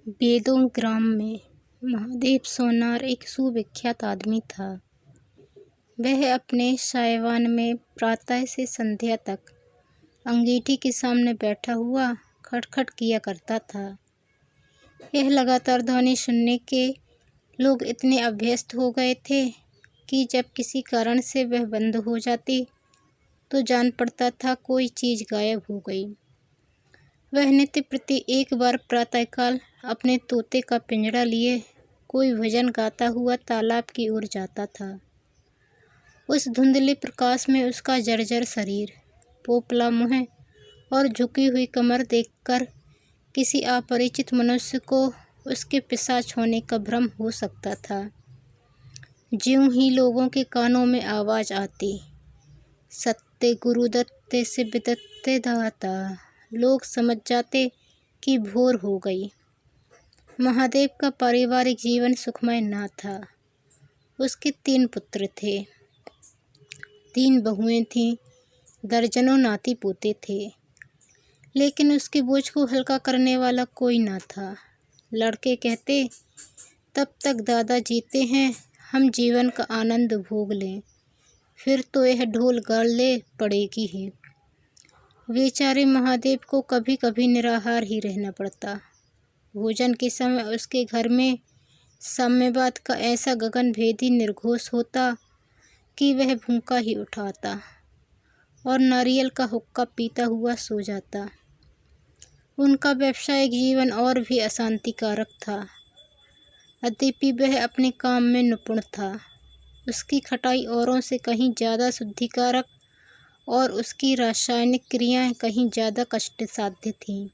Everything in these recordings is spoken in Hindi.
वेदों ग्राम में महादेव सोनार एक सुविख्यात आदमी था। वह अपने सायवान में प्रातः से संध्या तक अंगीठी के सामने बैठा हुआ खटखट किया करता था। यह लगातार ध्वनि सुनने के लोग इतने अभ्यस्त हो गए थे कि जब किसी कारण से वह बंद हो जाती तो जान पड़ता था कोई चीज़ गायब हो गई। वह नित्य प्रति एक बार प्रातःकाल अपने तोते का पिंजड़ा लिए कोई भजन गाता हुआ तालाब की ओर जाता था। उस धुंधले प्रकाश में उसका जर्जर शरीर, पोपला मुँह और झुकी हुई कमर देखकर किसी अपरिचित मनुष्य को उसके पिशाच होने का भ्रम हो सकता था। ज्यों ही लोगों के कानों में आवाज़ आती, सत्य गुरुदत्ते से विदत्ते दाता, लोग समझ जाते कि भोर हो गई। महादेव का पारिवारिक जीवन सुखमय न था। उसके 3 पुत्र थे, 3 बहुएं थीं, दर्जनों नाती पोते थे, लेकिन उसके बोझ को हल्का करने वाला कोई न था। लड़के कहते, तब तक दादा जीते हैं हम जीवन का आनंद भोग लें, फिर तो यह ढोल गाले पड़ेगी ही। बेचारे महादेव को कभी कभी निराहार ही रहना पड़ता। भोजन के समय उसके घर में साम्यवाद का ऐसा गगनभेदी निर्घोष होता कि वह भूखा ही उठाता और नारियल का हुक्का पीता हुआ सो जाता। उनका व्यावसायिक जीवन और भी अशांतिकारक था। यद्यपि वह अपने काम में निपुण था, उसकी खटाई औरों से कहीं ज़्यादा शुद्धिकारक और उसकी रासायनिक क्रियाएं कहीं ज़्यादा कष्टसाध्य थीं।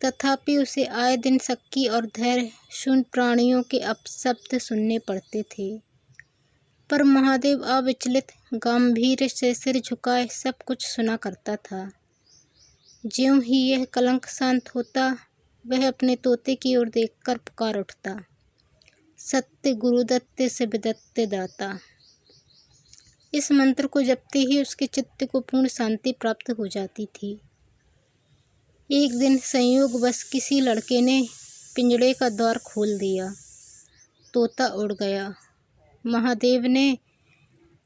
तथापि उसे आए दिन शक्की और धैर्य शून्य प्राणियों के अपशब्द सुनने पड़ते थे। पर महादेव अविचलित गंभीर से सिर झुकाए सब कुछ सुना करता था। ज्यों ही यह कलंक शांत होता, वह अपने तोते की ओर देखकर पुकार उठता, सत्य गुरुदत्ते से विदत्ते दाता। इस मंत्र को जपते ही उसके चित्त को पूर्ण शांति प्राप्त हो जाती थी। एक दिन संयोगवश किसी लड़के ने पिंजड़े का द्वार खोल दिया। तोता उड़ गया। महादेव ने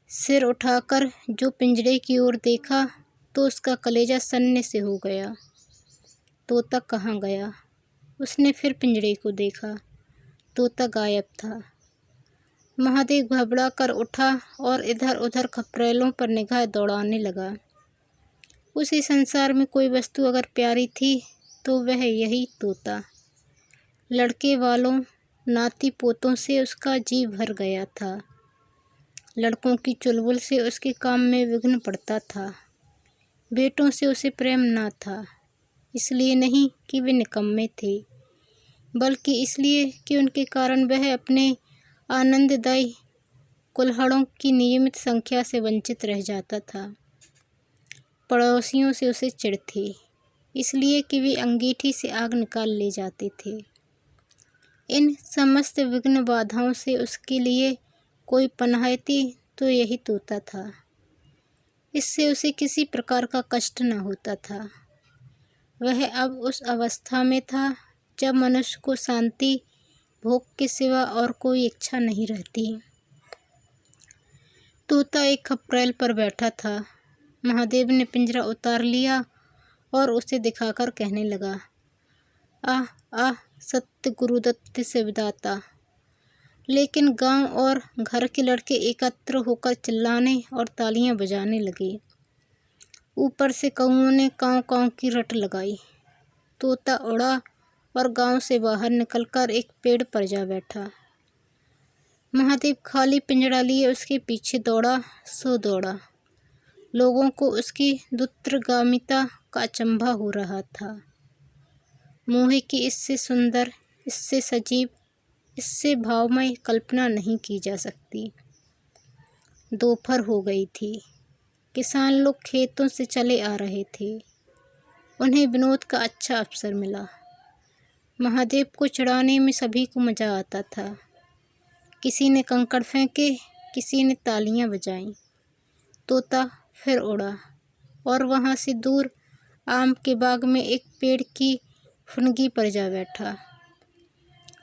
सिर उठाकर जो पिंजड़े की ओर देखा तो उसका कलेजा सन्ने से हो गया। तोता कहाँ गया? उसने फिर पिंजड़े को देखा। तोता गायब था। महादेव घबरा कर उठा और इधर उधर खप्रेलों पर निगाह दौड़ाने लगा। उसी संसार में कोई वस्तु अगर प्यारी थी तो वह यही तोता। लड़के वालों नाती पोतों से उसका जी भर गया था। लड़कों की चुलबुल से उसके काम में विघ्न पड़ता था। बेटों से उसे प्रेम न था, इसलिए नहीं कि वे निकम्मे थे, बल्कि इसलिए कि उनके कारण वह अपने आनंददायी कुल्हड़ों की नियमित संख्या से वंचित रह जाता था। पड़ोसियों से उसे चिढ़ थी, इसलिए कि वे अंगीठी से आग निकाल ले जाते थे। इन समस्त विघ्न बाधाओं से उसके लिए कोई पनाहती तो यही तोता था। इससे उसे किसी प्रकार का कष्ट न होता था। वह अब उस अवस्था में था जब मनुष्य को शांति भोग के सिवा और कोई इच्छा नहीं रहती। तोता एक खप्रेल पर बैठा था। महादेव ने पिंजरा उतार लिया और उसे दिखाकर कहने लगा, आह आह सत्य गुरुदत्त से विदाता। लेकिन गांव और घर के लड़के एकत्र होकर चिल्लाने और तालियां बजाने लगे। ऊपर से कौओं ने कांव कांव की रट लगाई। तोता उड़ा और गांव से बाहर निकलकर एक पेड़ पर जा बैठा। महादेव खाली पिंजड़ा लिए उसके पीछे दौड़ा सो दौड़ा। लोगों को उसकी दूरगामिता का अचंभा हो रहा था। मोह की इससे सुंदर, इससे सजीव, इससे भावमय कल्पना नहीं की जा सकती। दोपहर हो गई थी। किसान लोग खेतों से चले आ रहे थे। उन्हें विनोद का अच्छा अवसर मिला। महादेव को चिढ़ाने में सभी को मज़ा आता था। किसी ने कंकड़ फेंके, किसी ने तालियां बजाईं। तोता फिर उड़ा और वहां से दूर आम के बाग में एक पेड़ की फुनगी पर जा बैठा।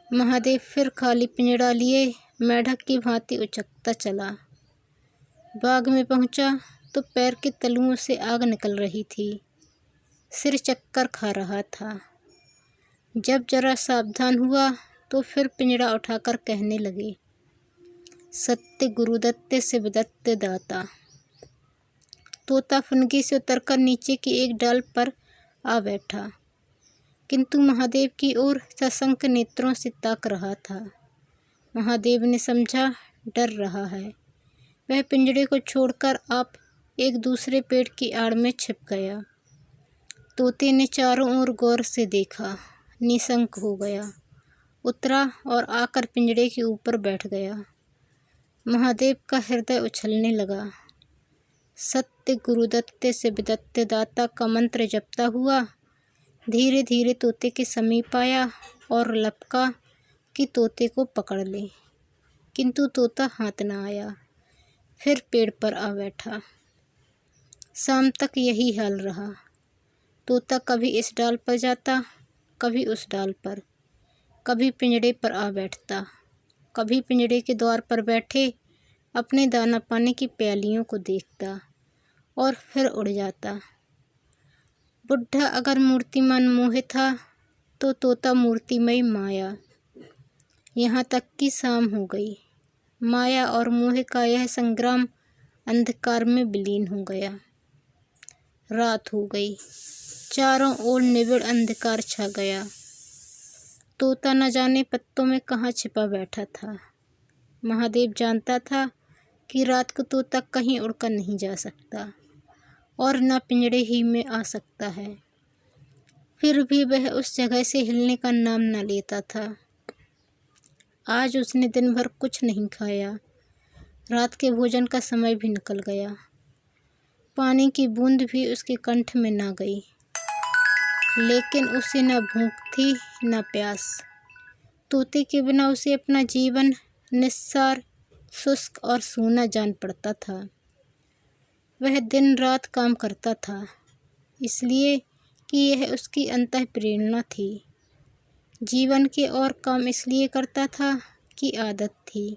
महादेव फिर खाली पिंजड़ा लिए मेढक की भांति उचकता चला। बाग में पहुंचा तो पैर के तलुओं से आग निकल रही थी। सिर चक्कर खा रहा था। जब जरा सावधान हुआ तो फिर पिंजड़ा उठाकर कहने लगे, सत्य गुरुदत्ते शिवदत्ते दाता। तोता फुनगी से उतरकर नीचे की एक डाल पर आ बैठा, किंतु महादेव की ओर सशंक नेत्रों से ताक रहा था। महादेव ने समझा डर रहा है। वह पिंजड़े को छोड़कर आप एक दूसरे पेड़ की आड़ में छिप गया। तोते ने चारों ओर गौर से देखा, निशंक हो गया, उतरा और आकर पिंजड़े के ऊपर बैठ गया। महादेव का हृदय उछलने लगा। सत्य गुरुदत्ते शिवदत्ते दाता का मंत्र जपता हुआ धीरे धीरे तोते के समीप आया और लपका कि तोते को पकड़ ले, किंतु तोता हाथ न आया। फिर पेड़ पर आ बैठा। शाम तक यही हाल रहा। तोता कभी इस डाल पर जाता, कभी उस डाल पर, कभी पिंजड़े पर आ बैठता, कभी पिंजड़े के द्वार पर बैठे अपने दाना पानी की प्यालियों को देखता और फिर उड़ जाता। बुढ़ा अगर मूर्तिमान मोह था तो तोता मूर्तिमय माया। यहाँ तक कि शाम हो गई। माया और मोह का यह संग्राम अंधकार में विलीन हो गया। रात हो गई। चारों ओर निबिड़ अंधकार छा गया। तोता न जाने पत्तों में कहाँ छिपा बैठा था। महादेव जानता था कि रात को तोता कहीं उड़कर नहीं जा सकता और न पिंजड़े ही में आ सकता है। फिर भी वह उस जगह से हिलने का नाम न लेता था। आज उसने दिन भर कुछ नहीं खाया। रात के भोजन का समय भी निकल गया। पानी की बूंद भी उसके कंठ में न गई, लेकिन उसे न भूख थी न प्यास। तोते के बिना उसे अपना जीवन निस्सार, शुष्क और सूना जान पड़ता था। वह दिन रात काम करता था, इसलिए कि यह उसकी अंतः प्रेरणा थी। जीवन के और काम इसलिए करता था कि आदत थी।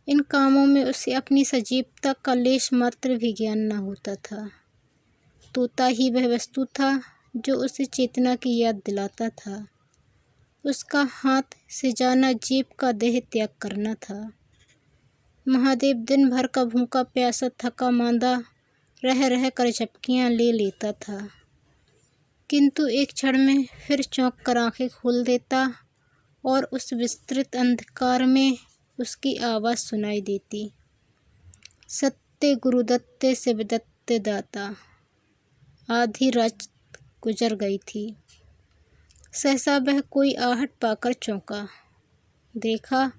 इन कामों में उसे अपनी सजीवता का लेश मात्र भी ज्ञान न होता था। तोता ही वह वस्तु था जो उसे चेतना की याद दिलाता था। उसका हाथ से जाना जीव का देह त्याग करना था। महादेव दिन भर का भूखा प्यासा थका मांदा रह रह कर झपकियाँ ले लेता था, किंतु एक क्षण में फिर चौंक कर आंखें खोल देता और उस विस्तृत अंधकार में उसकी आवाज़ सुनाई देती, सत्य गुरुदत्ते शिवदत्ते दाता। आधी रात गुजर गई थी। सहसा वह कोई आहट पाकर चौंका। देखा,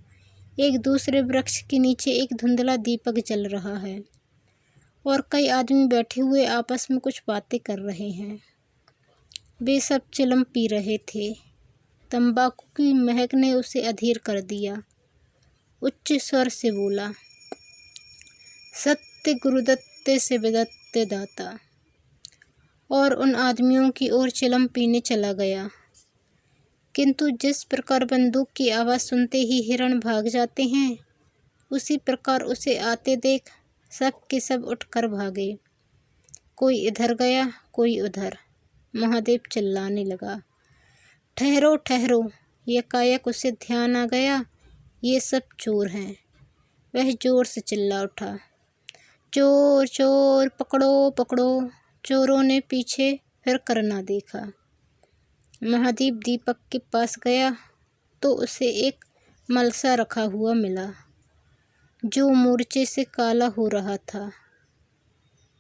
एक दूसरे वृक्ष के नीचे एक धुंधला दीपक जल रहा है और कई आदमी बैठे हुए आपस में कुछ बातें कर रहे हैं। वे सब चिलम पी रहे थे। तंबाकू की महक ने उसे अधीर कर दिया। उच्च स्वर से बोला, सत्य गुरुदत्ते शिवदत्ते दाता, और उन आदमियों की ओर चिलम पीने चला गया। किंतु जिस प्रकार बंदूक की आवाज़ सुनते ही हिरण भाग जाते हैं, उसी प्रकार उसे आते देख सब के सब उठकर भागे। कोई इधर गया, कोई उधर। महादेव चिल्लाने लगा, ठहरो ठहरो। एकाएक उसे ध्यान आ गया, ये सब चोर हैं। वह जोर से चिल्ला उठा, चोर चोर, पकड़ो पकड़ो। चोरों ने पीछे फिर कर ना देखा। महादेव दीपक के पास गया तो उसे एक मलसा रखा हुआ मिला, जो मूर्छे से काला हो रहा था।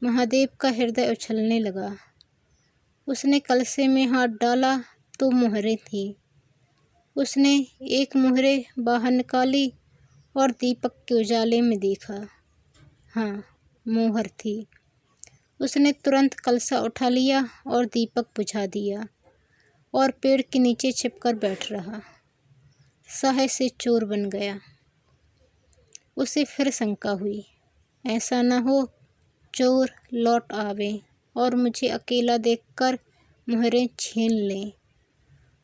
महादेव का हृदय उछलने लगा। उसने कलसे में हाथ डाला तो मोहरें थीं। उसने एक मोहरे बाहर निकाली और दीपक के उजाले में देखा। हाँ, मोहर थी। उसने तुरंत कलसा उठा लिया और दीपक बुझा दिया और पेड़ के नीचे छिपकर बैठ रहा। साहे से चोर बन गया। उसे फिर शंका हुई, ऐसा न हो चोर लौट आवे और मुझे अकेला देखकर मोहरें छीन लें।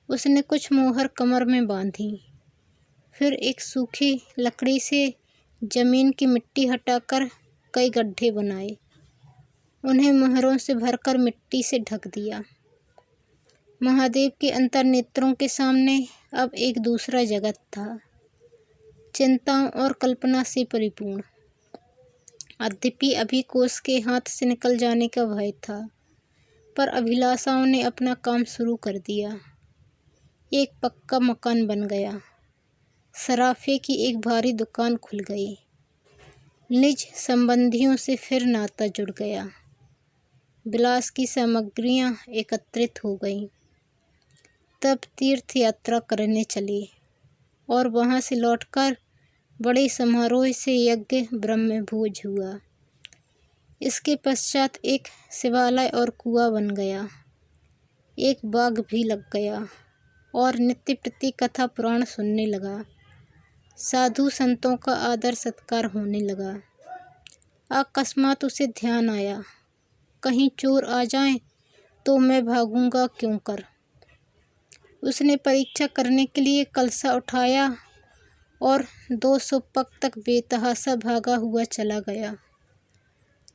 उसने कुछ मोहर कमर में बांधी, फिर एक सूखी लकड़ी से जमीन की मिट्टी हटाकर कई गड्ढे बनाए, उन्हें मोहरों से भरकर मिट्टी से ढक दिया। महादेव के अंतर्नेत्रों के सामने अब एक दूसरा जगत था, चिंताओं और कल्पना से परिपूर्ण। यद्यपि अभी कोष के हाथ से निकल जाने का भय था, पर अभिलाषाओं ने अपना काम शुरू कर दिया। एक पक्का मकान बन गया, सराफे की एक भारी दुकान खुल गई, निज संबंधियों से फिर नाता जुड़ गया, विलास की सामग्रियां एकत्रित हो गईं। तब तीर्थ यात्रा करने चले और वहां से लौटकर बड़े समारोह से यज्ञ ब्रह्म भोज हुआ। इसके पश्चात एक शिवालय और कुआं बन गया, एक बाग भी लग गया और नित्य प्रति कथा पुराण सुनने लगा। साधु संतों का आदर सत्कार होने लगा। अकस्मात उसे ध्यान आया, कहीं चोर आ जाएं तो मैं भागूंगा क्यों कर। उसने परीक्षा करने के लिए कलसा उठाया और 200 पग तक बेतहाशा भागा हुआ चला गया।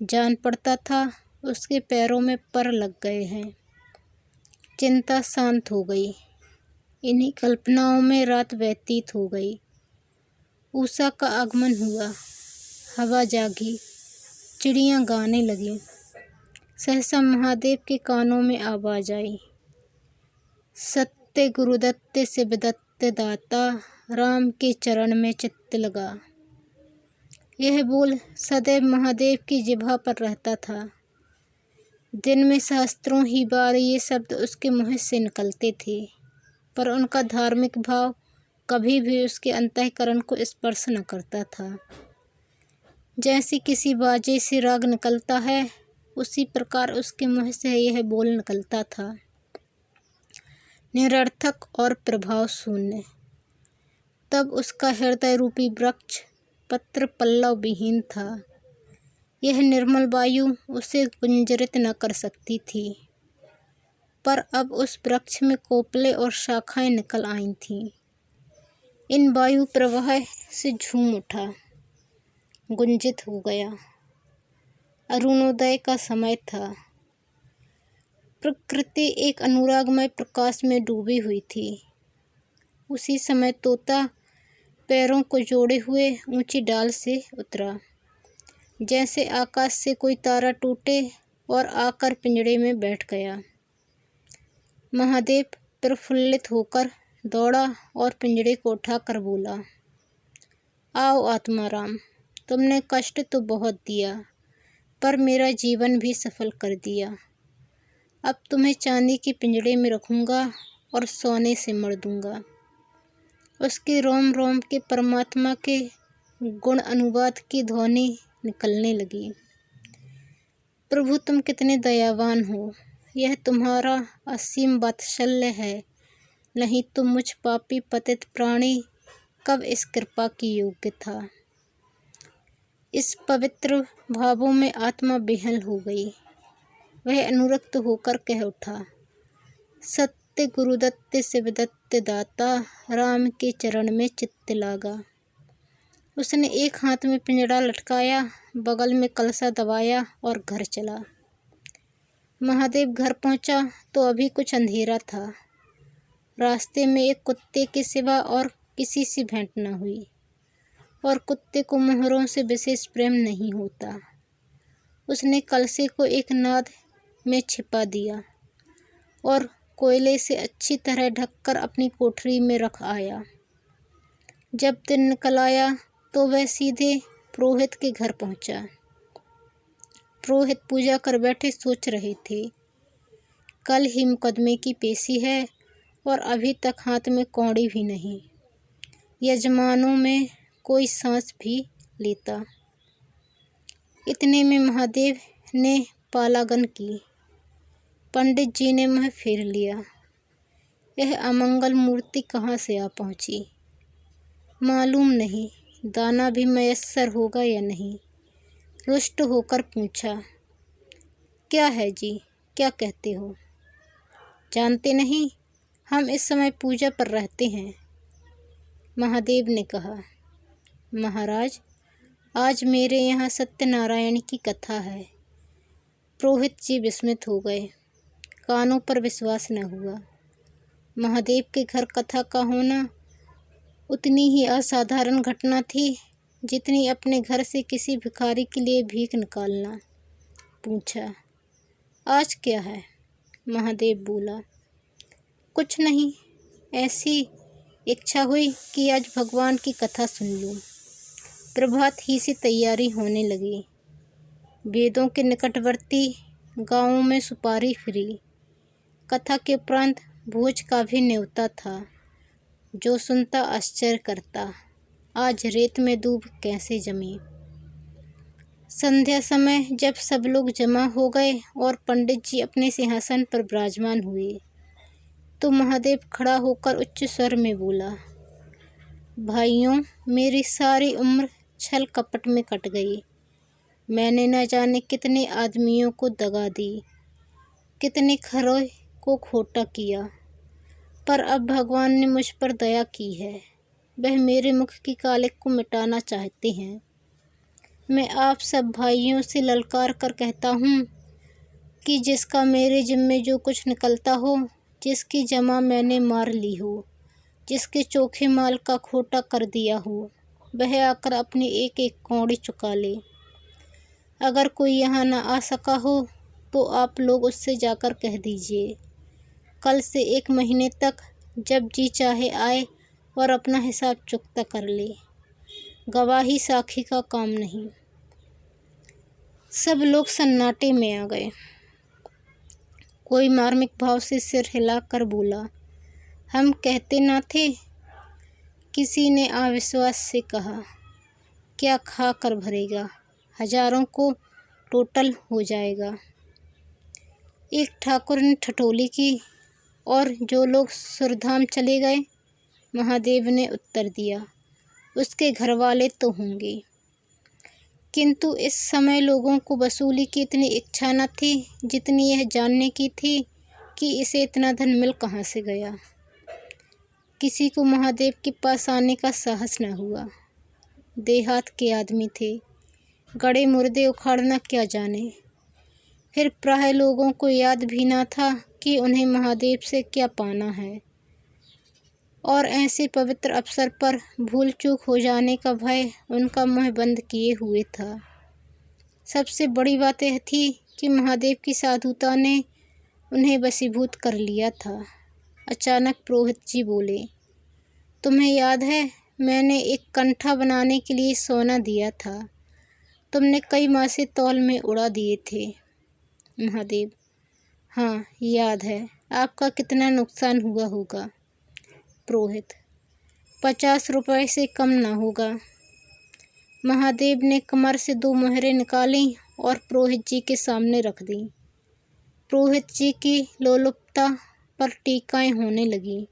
जान पड़ता था उसके पैरों में पर लग गए हैं। चिंता शांत हो गई। इन्हीं कल्पनाओं में रात व्यतीत हो गई। उषा का आगमन हुआ, हवा जागी, चिड़ियां गाने लगीं। सहसा महादेव के कानों में आवाज आई, सत्य गुरुदत्त शिवदत्त दाता, राम के चरण में चित्त लगा। यह बोल सदैव महादेव की जिह्वा पर रहता था। दिन में सहस्त्रों ही बार ये शब्द उसके मुँह से निकलते थे, पर उनका धार्मिक भाव कभी भी उसके अंतःकरण को स्पर्श न करता था। जैसे किसी बाजे से राग निकलता है, उसी प्रकार उसके मुँह से यह बोल निकलता था, निरर्थक और प्रभाव शून्य। तब उसका हृदय रूपी वृक्ष पत्र पल्लव विहीन था। यह निर्मल वायु उसे गुंजरित न कर सकती थी, पर अब उस वृक्ष में कोपले और शाखाएं निकल आई थीं। इन वायु प्रवाह से झूम उठा, गुंजित हो गया। अरुणोदय का समय था। प्रकृति एक अनुरागमय प्रकाश में डूबी हुई थी। उसी समय तोता पैरों को जोड़े हुए ऊंची डाल से उतरा, जैसे आकाश से कोई तारा टूटे, और आकर पिंजड़े में बैठ गया। महादेव प्रफुल्लित होकर दौड़ा और पिंजड़े को उठाकर बोला, आओ आत्माराम, तुमने कष्ट तो बहुत दिया, पर मेरा जीवन भी सफल कर दिया। अब तुम्हें चांदी के पिंजड़े में रखूंगा और सोने से मर दूंगा। उसके रोम रोम के परमात्मा के गुण अनुवाद की ध्वनि निकलने लगी। प्रभु तुम कितने दयावान हो, यह तुम्हारा असीम वात्सल्य है, नहीं तो मुझ पापी पतित प्राणी कब इस कृपा की योग्य था। इस पवित्र भावों में आत्मा विह्वल हो गई। वह अनुरक्त होकर कह उठा, सत्य गुरुदत्त शिवदत्त दाता, राम के चरण में चित्त लागा। उसने एक हाथ में पिंजड़ा लटकाया, बगल में कलसा दबाया और घर चला। महादेव घर पहुंचा तो अभी कुछ अंधेरा था। रास्ते में एक कुत्ते के सिवा और किसी से भेंट न हुई, और कुत्ते को मोहरों से विशेष प्रेम नहीं होता। उसने कलसे को एक नाद में छिपा दिया और कोयले से अच्छी तरह ढककर अपनी कोठरी में रख आया। जब दिन निकल आया तो वह सीधे पुरोहित के घर पहुंचा। पुरोहित पूजा कर बैठे सोच रहे थे, कल ही मुकदमे की पेशी है और अभी तक हाथ में कौड़ी भी नहीं। यजमानों में कोई सांस भी लेता। इतने में महादेव ने पालागन की। पंडित जी ने मुँह फेर लिया। यह अमंगल मूर्ति कहाँ से आ पहुँची, मालूम नहीं। दाना भी मयस्सर होगा या नहीं। रुष्ट होकर पूछा, क्या है जी, क्या कहते हो? जानते नहीं, हम इस समय पूजा पर रहते हैं। महादेव ने कहा, महाराज, आज मेरे यहाँ सत्यनारायण की कथा है। पुरोहित जी विस्मित हो गए। कानों पर विश्वास न हुआ। महादेव के घर कथा का होना उतनी ही असाधारण घटना थी जितनी अपने घर से किसी भिखारी के लिए भीख निकालना। पूछा, आज क्या है? महादेव बोला, कुछ नहीं, ऐसी इच्छा हुई कि आज भगवान की कथा सुन लूं। प्रभात ही से तैयारी होने लगी। वेदों के निकटवर्ती गांवों में सुपारी फिरी। कथा के उपरांत भोज का भी न्योता था। जो सुनता आश्चर्य करता, आज रेत में दूब कैसे जमी। संध्या समय जब सब लोग जमा हो गए और पंडित जी अपने सिंहासन पर विराजमान हुए, तो महादेव खड़ा होकर उच्च स्वर में बोला, भाइयों, मेरी सारी उम्र छल कपट में कट गई। मैंने न जाने कितने आदमियों को दगा दी, कितने खरों को खोटा किया, पर अब भगवान ने मुझ पर दया की है। वह मेरे मुख की कालिक को मिटाना चाहते हैं। मैं आप सब भाइयों से ललकार कर कहता हूँ कि जिसका मेरे जिम्मे जो कुछ निकलता हो, जिसकी जमा मैंने मार ली हो, जिसके चोखे माल का खोटा कर दिया हो, वह आकर अपनी एक एक कौड़ी चुका ले। अगर कोई यहाँ न आ सका हो तो आप लोग उससे जाकर कह दीजिए, कल से 1 महीने तक जब जी चाहे आए और अपना हिसाब चुकता कर ले। गवाही साखी का काम नहीं। सब लोग सन्नाटे में आ गए। कोई मार्मिक भाव से सिर हिलाकर बोला, हम कहते न थे। किसी ने अविश्वास से कहा, क्या खा कर भरेगा, हजारों को टोटल हो जाएगा। एक ठाकुर ने ठठोली की, और जो लोग सुरधाम चले गए? महादेव ने उत्तर दिया, उसके घरवाले तो होंगे। किंतु इस समय लोगों को वसूली की इतनी इच्छा न थी जितनी यह जानने की थी कि इसे इतना धन मिल कहाँ से गया। किसी को महादेव के पास आने का साहस न हुआ। देहात के आदमी थे, गड़े मुर्दे उखाड़ना क्या जाने। फिर प्राय लोगों को याद भी न था कि उन्हें महादेव से क्या पाना है, और ऐसे पवित्र अवसर पर भूल चूक हो जाने का भय उनका मुंह बंद किए हुए था। सबसे बड़ी बात यह थी कि महादेव की साधुता ने उन्हें वशीभूत कर लिया था। अचानक पुरोहित जी बोले, तुम्हें याद है, मैंने एक कंठा बनाने के लिए सोना दिया था। तुमने कई मासे तौल में उड़ा दिए थे। महादेव, हाँ याद है। आपका कितना नुकसान हुआ होगा? पुरोहित, 50 रुपये से कम ना होगा। महादेव ने कमर से 2 मोहरें निकाली और पुरोहित जी के सामने रख दी। पुरोहित जी की लोलुपता पर टीकाएं होने लगी।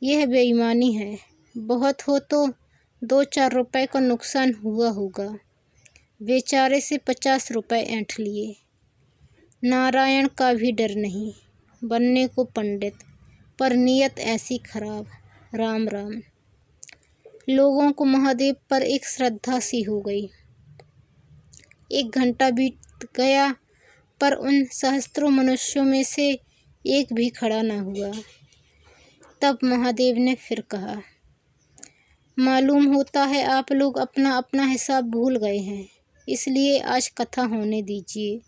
यह बेईमानी है। बहुत हो तो 2-4 रुपये का नुकसान हुआ होगा। बेचारे से 50 रुपये ऐंठ लिए। नारायण का भी डर नहीं, बनने को पंडित, पर नीयत ऐसी खराब। राम राम। लोगों को महादेव पर एक श्रद्धा सी हो गई। 1 घंटा बीत गया, पर उन सहस्त्रों मनुष्यों में से एक भी खड़ा न हुआ। तब महादेव ने फिर कहा, मालूम होता है आप लोग अपना अपना हिसाब भूल गए हैं, इसलिए आज कथा होने दीजिए।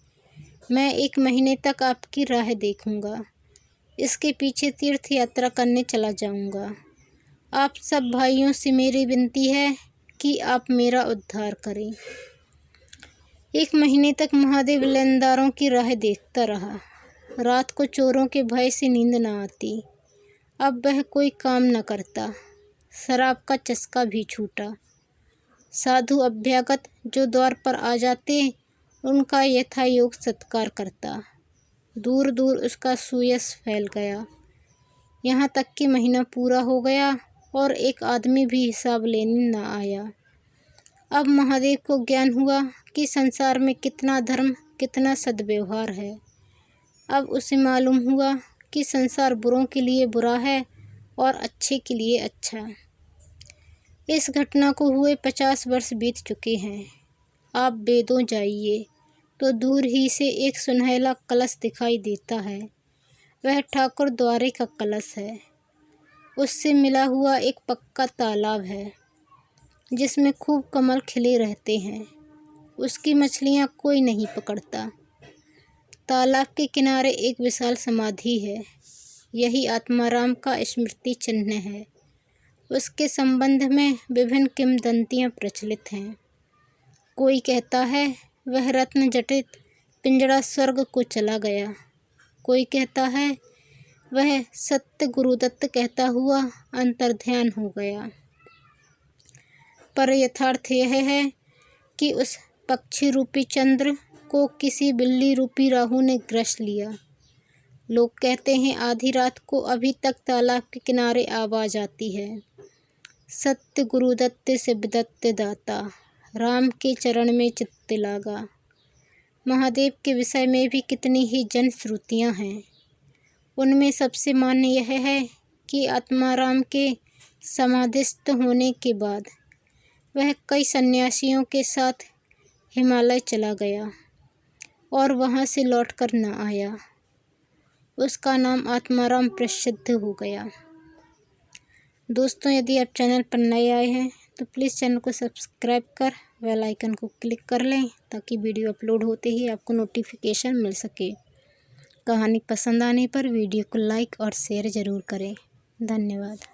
मैं 1 महीने तक आपकी राह देखूंगा। इसके पीछे तीर्थ यात्रा करने चला जाऊंगा। आप सब भाइयों से मेरी विनती है कि आप मेरा उद्धार करें। 1 महीने तक महादेव लेनदारों की राह देखता रहा। रात को चोरों के भय से नींद न आती। अब वह कोई काम न करता। शराब का चस्का भी छूटा। साधु अभ्यागत जो द्वार पर आ जाते, उनका यथायोग सत्कार करता। दूर दूर उसका सुयश फैल गया। यहाँ तक कि महीना पूरा हो गया और एक आदमी भी हिसाब लेने न आया। अब महादेव को ज्ञान हुआ कि संसार में कितना धर्म, कितना सद्व्यवहार है। अब उसे मालूम हुआ कि संसार बुरों के लिए बुरा है और अच्छे के लिए अच्छा। इस घटना को हुए 50 वर्ष बीत चुके हैं। आप वेदों जाइए तो दूर ही से एक सुनहला कलश दिखाई देता है। वह ठाकुर द्वारे का कलश है। उससे मिला हुआ एक पक्का तालाब है जिसमें खूब कमल खिले रहते हैं। उसकी मछलियाँ कोई नहीं पकड़ता। तालाब के किनारे एक विशाल समाधि है। यही आत्माराम का स्मृति चिन्ह है। उसके संबंध में विभिन्न किंवदंतियाँ प्रचलित हैं। कोई कहता है वह रत्न जटित पिंजड़ा स्वर्ग को चला गया। कोई कहता है वह सत्य गुरुदत्त कहता हुआ अंतर्ध्यान हो गया। पर यथार्थ यह है कि उस पक्षी रूपी चंद्र को किसी बिल्ली रूपी राहु ने ग्रस लिया। लोग कहते हैं आधी रात को अभी तक तालाब के किनारे आवाज आती है, सत्य गुरुदत्त से विदत्त दाता, राम के चरण में चित्त लागा। महादेव के विषय में भी कितनी ही जन श्रुतियाँ हैं। उनमें सबसे मान्य यह है कि आत्माराम के समाधिस्थ होने के बाद वह कई सन्यासियों के साथ हिमालय चला गया और वहाँ से लौटकर न आया। उसका नाम आत्माराम प्रसिद्ध हो गया। दोस्तों, यदि आप चैनल पर नए आए हैं तो प्लीज़ चैनल को सब्सक्राइब कर बेल आइकन को क्लिक कर लें ताकि वीडियो अपलोड होते ही आपको नोटिफिकेशन मिल सके। कहानी पसंद आने पर वीडियो को लाइक और शेयर ज़रूर करें। धन्यवाद।